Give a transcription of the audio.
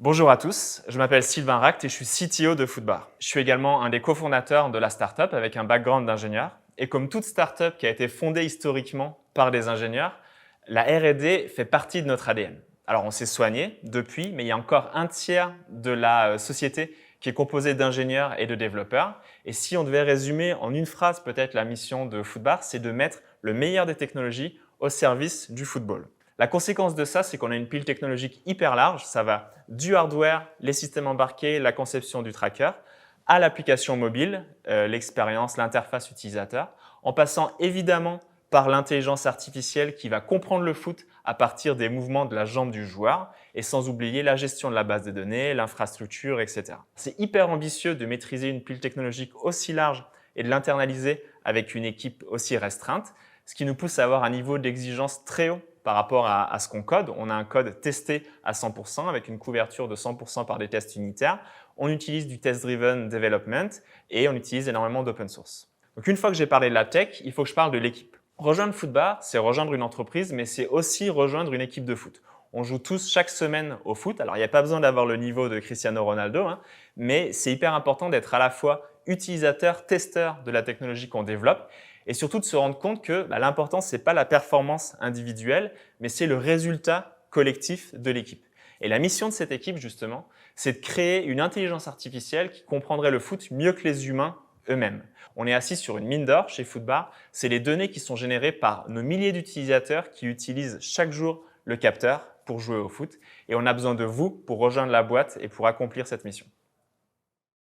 Bonjour à tous, je m'appelle Sylvain Ract et je suis CTO de Foodbar. Je suis également un des cofondateurs de la startup avec un background d'ingénieur. Et comme toute startup qui a été fondée historiquement par des ingénieurs, la R&D fait partie de notre ADN. Alors on s'est soigné depuis, mais il y a encore un tiers de la société qui est composée d'ingénieurs et de développeurs. Et si on devait résumer en une phrase peut-être la mission de Foodbar, c'est de mettre le meilleur des technologies au service du football. La conséquence de ça, c'est qu'on a une pile technologique hyper large. Ça va du hardware, les systèmes embarqués, la conception du tracker, à l'application mobile, l'expérience, l'interface utilisateur, en passant évidemment par l'intelligence artificielle qui va comprendre le foot à partir des mouvements de la jambe du joueur et sans oublier la gestion de la base de données, l'infrastructure, etc. C'est hyper ambitieux de maîtriser une pile technologique aussi large et de l'internaliser avec une équipe aussi restreinte, ce qui nous pousse à avoir un niveau d'exigence très haut par rapport à ce qu'on code. On a un code testé à 100% avec une couverture de 100% par des tests unitaires. On utilise du test-driven development et on utilise énormément d'open source. Donc une fois que j'ai parlé de la tech, il faut que je parle de l'équipe. Rejoindre Foodbar, c'est rejoindre une entreprise, mais c'est aussi rejoindre une équipe de foot. On joue tous chaque semaine au foot. Alors, il n'y a pas besoin d'avoir le niveau de Cristiano Ronaldo, mais c'est hyper important d'être à la fois utilisateur, testeur de la technologie qu'on développe et surtout de se rendre compte que l'important, ce n'est pas la performance individuelle, mais c'est le résultat collectif de l'équipe. Et la mission de cette équipe, justement, c'est de créer une intelligence artificielle qui comprendrait le foot mieux que les humains eux-mêmes. On est assis sur une mine d'or chez Foodbar. C'est les données qui sont générées par nos milliers d'utilisateurs qui utilisent chaque jour le capteur pour jouer au foot. Et on a besoin de vous pour rejoindre la boîte et pour accomplir cette mission.